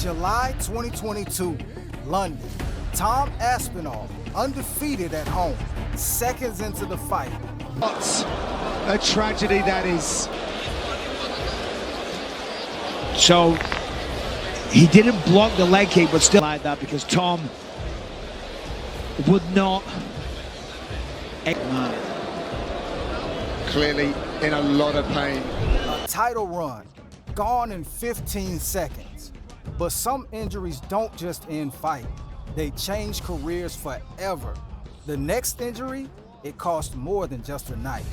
July 2022, London. Tom Aspinall, undefeated at home, seconds into the fight. What a tragedy that is. So he didn't block the leg kick, but still like that because Tom would not. Clearly in a lot of pain. A title run, gone in 15 seconds. But some injuries don't just end fight. They change careers forever. The next injury, it cost more than just a night.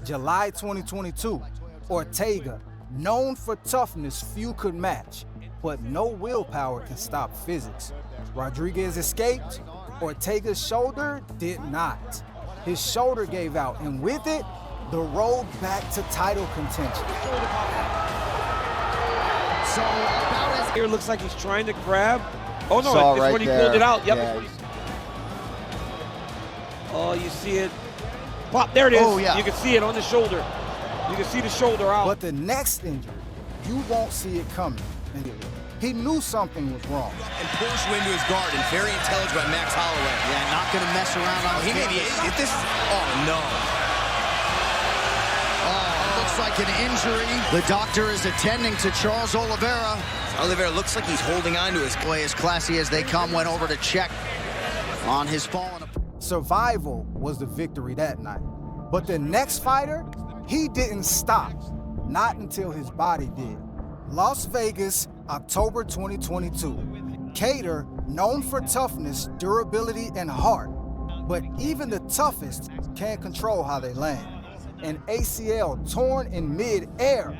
July 2022, Ortega, known for toughness few could match, but no willpower can stop physics. Rodrigues escaped, Ortega's shoulder did not. His shoulder gave out, and with it, the road back to title contention. Here looks like he's trying to grab. Oh no, Saw it's right when he there. pulled it out. Yep. Yeah. Oh, you see it. Pop, there it is. Oh, yeah. You can see it on the shoulder. You can see the shoulder out. But the next injury, you won't see it coming. And he knew something was wrong. And pulls you into his guard, and very intelligent by Max Holloway. Yeah, not going to mess around on He may be, if this, oh no. Looks like an injury. The doctor is attending to Charles Oliveira. Oliveira looks like he's holding on to his Boy, as classy as they come, went over to check on his fallen. Survival was the victory that night. But the next fighter, he didn't stop. Not until his body did. Las Vegas, October 2022. Kattar, known for toughness, durability, and heart. But even the toughest can't control how they land. An ACL torn in mid-air.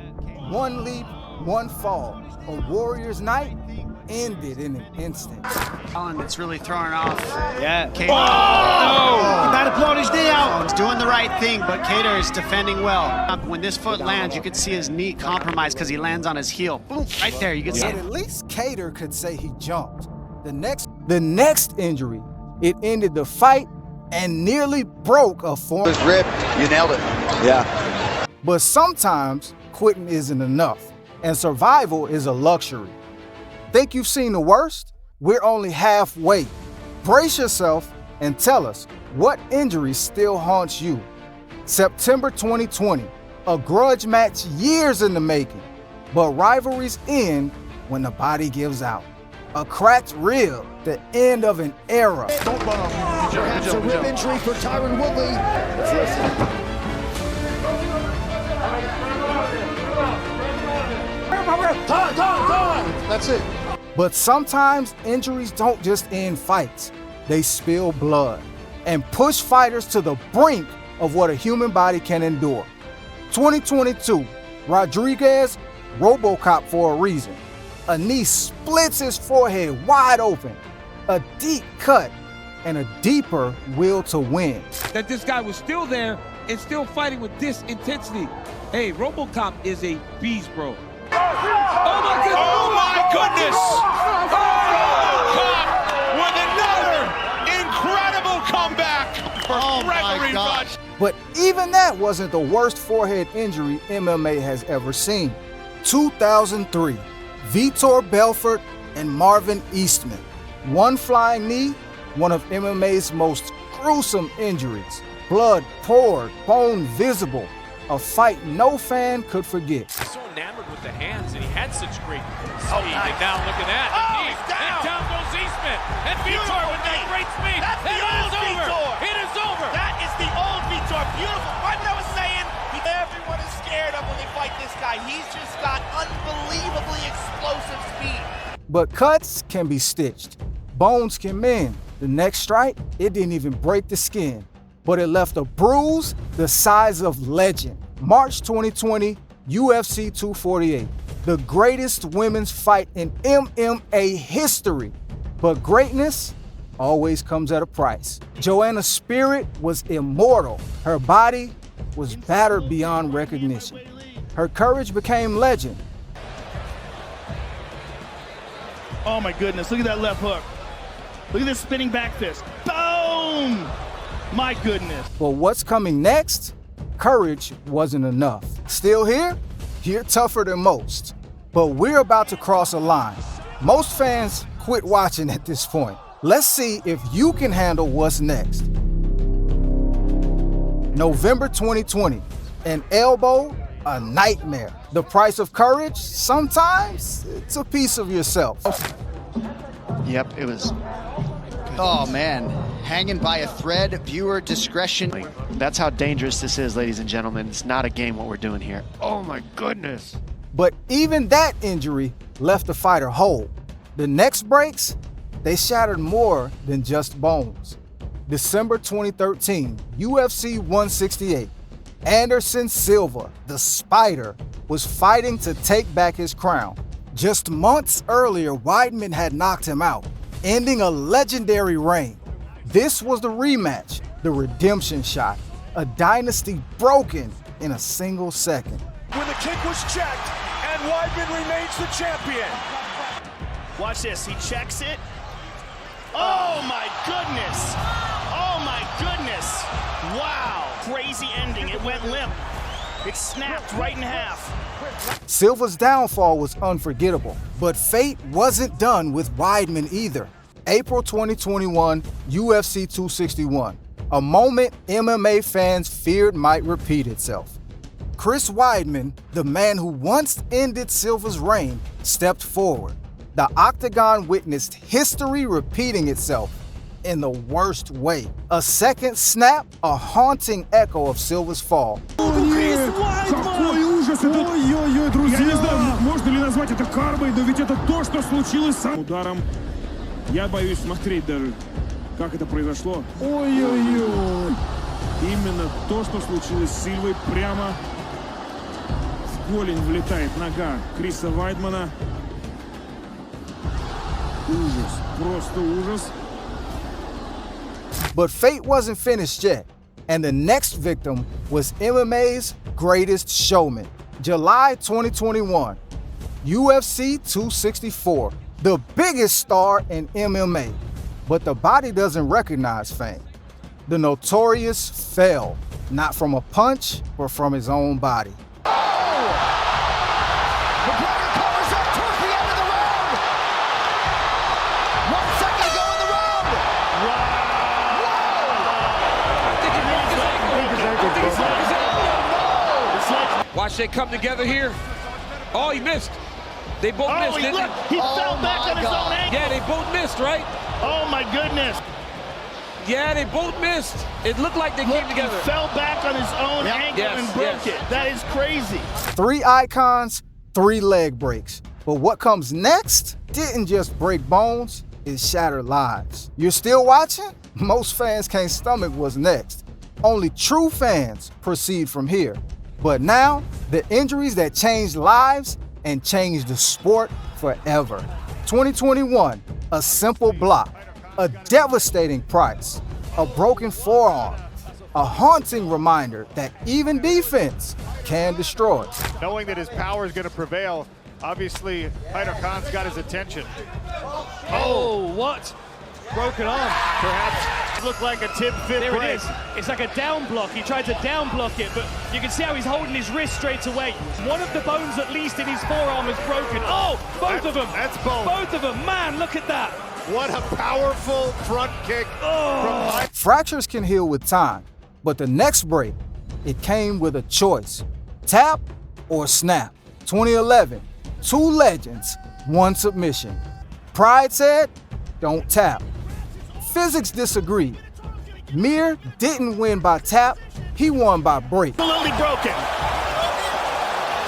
One leap, one fall. A Warrior's night ended in an instant. It's really throwing off. Yeah. Kattar. Oh! He might have blown his knee out. He's doing the right thing, but Kattar is defending well. When this foot lands, you can see his knee compromised because he lands on his heel. Boom, right there, you can see But it. at least Kattar could say he jumped. The next injury, it ended the fight and nearly broke a form. His rib, you nailed it. Yeah. But sometimes quitting isn't enough, and survival is a luxury. Think you've seen the worst? We're only halfway. Brace yourself and tell us what injury still haunts you. September 2020, a grudge match years in the making, but rivalries end when the body gives out. A cracked rib, the end of an era. Perhaps a rib injury for Tyron Woodley. Let's listen. That's it. But sometimes injuries don't just end fights. They spill blood and push fighters to the brink of what a human body can endure. 2022, Rodrigues, RoboCop for a reason. A knee splits his forehead wide open. A deep cut and a deeper will to win. that this guy was still there and still fighting with this intensity. Hey, RoboCop is a beast, bro. Oh my goodness! Oh my goodness! RoboCop with another incredible comeback for Gregory Rush. But even that wasn't the worst forehead injury MMA has ever seen. 2003, Vitor Belfort and Marvin Eastman. One flying knee, one of MMA's most gruesome injuries. Blood poured, bone visible. A fight no fan could forget. So enamored with the hands, and he had such great speed. And now look at that. The knee. And down goes Eastman. And Vitor with that great speed. That's the old Vitor. It is over. That is the old Vitor. Beautiful. Right what I was saying. Everyone is scared of when they fight this guy. He's just got unbelievably explosive speed. But cuts can be stitched. Bones can mend. The next strike, it didn't even break the skin, but it left a bruise the size of legend. March 2020, UFC 248, the greatest women's fight in MMA history. But greatness always comes at a price. Joanna's spirit was immortal. Her body was battered beyond recognition. Her courage became legend. Oh my goodness, look at that left hook. Look at this spinning back fist. Boom! My goodness. But what's coming next? Courage wasn't enough. Still here? You're tougher than most. But we're about to cross a line. Most fans quit watching at this point. Let's see if you can handle what's next. November 2020, an elbow, a nightmare. The price of courage, sometimes it's a piece of yourself. Yep, it was. Oh, man. Hanging by a thread, viewer discretion. That's how dangerous this is, ladies and gentlemen. It's not a game what we're doing here. Oh my goodness. But even that injury left the fighter whole. The next breaks, they shattered more than just bones. December 2013, UFC 168. Anderson Silva, the Spider, was fighting to take back his crown. Just months earlier, Weidman had knocked him out, ending a legendary reign. This was the rematch, the redemption shot, a dynasty broken in a single second. When the kick was checked, and Weidman remains the champion. Watch this, he checks it. Oh my goodness! Oh my goodness! Wow! Crazy ending, it went limp. It snapped right in half. Silva's downfall was unforgettable, but fate wasn't done with Weidman either. April 2021, UFC 261, a moment MMA fans feared might repeat itself. Chris Weidman, the man who once ended Silva's reign, stepped forward. The octagon witnessed history repeating itself in the worst way. A second snap, a haunting echo of Silva's fall. Какой ужас! Ой-ой-ой, друзья! Я не знаю, можно ли назвать это кармой, но ведь это то, что случилось с ударом. Я боюсь смотреть даже, как это произошло. Ой-ой-ой! Именно то, что случилось с Сильвой, прямо в голень влетает нога Криса Weidmana. Ужас, просто ужас. But fate wasn't finished yet, and the next victim was MMA's greatest showman. July 2021, UFC 264, the biggest star in MMA, but the body doesn't recognize fame. The Notorious fell, not from a punch, but from his own body. McGregor covers up towards the end of the round. 1 second to go in the round. Watch they come together here. Oh, he missed. They both missed, didn't they? He fell back on his own ankle. Yeah, they both missed, right? Oh my goodness. Yeah, they both missed. It looked like they came together. He fell back on his own ankle and broke it. That is crazy. 3 icons, 3 leg breaks. But what comes next didn't just break bones, it shattered lives. You're still watching? Most fans can't stomach what's next. Only true fans proceed from here. But now, the injuries that changed lives and changed the sport forever. 2021, a simple block, a devastating price, a broken forearm, a haunting reminder that even defense can destroy. Knowing that his power is going to prevail, obviously Haider Khan's got his attention. Oh, what? Broken arm. Perhaps looked like a tip fit There break. it is. It's like a down block. He tried to down block it, but you can see how he's holding his wrist straight away. One of the bones, at least in his forearm, is broken. Oh, both of them. That's bone. Both of them. Man, look at that. What a powerful front kick from Haider. Fractures can heal with time, but the next break, it came with a choice. Tap or snap. 2011, 2 legends, 1 submission. Pride said, don't tap. Physics disagreed. Mir didn't win by tap, he won by break. Absolutely broken.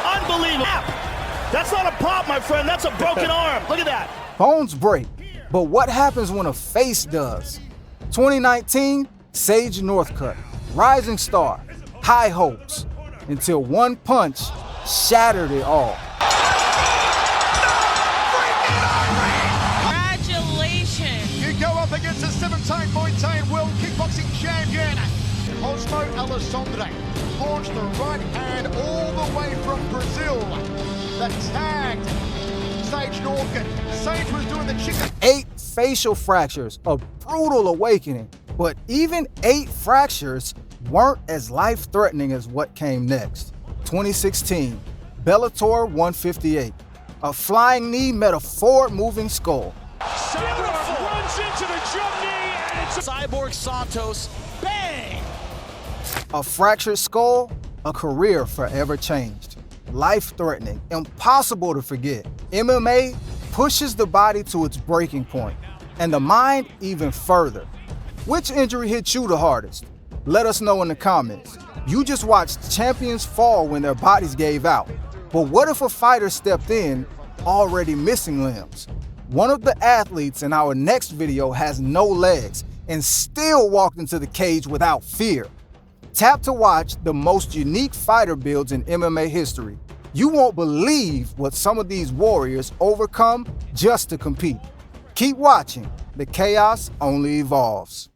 Unbelievable. That's not a pop, my friend. That's a broken arm. Look at that. Bones break, but what happens when a face does? 2019, Sage Northcutt, rising star, high hopes, until one punch shattered it all. You go up against a 17 Muay Thai world kickboxing champion. Osmo Alessandre launched the right hand all the way from Brazil. That tagged Sage Northcutt. Sage was doing the chicken. 8 facial fractures, a brutal awakening. But even 8 fractures weren't as life-threatening as what came next. 2016, Bellator 158. A flying knee met a forward-moving skull. Beautiful. Runs into the jump knee, and it's Cyborg Santos. Bang! A fractured skull, a career forever changed. Life-threatening, impossible to forget. MMA pushes the body to its breaking point, and the mind even further. Which injury hit you the hardest? Let us know in the comments. You just watched champions fall when their bodies gave out. But what if a fighter stepped in already missing limbs? One of the athletes in our next video has no legs and still walked into the cage without fear. Tap to watch the most unique fighter builds in MMA history. You won't believe what some of these warriors overcome just to compete. Keep watching. The chaos only evolves.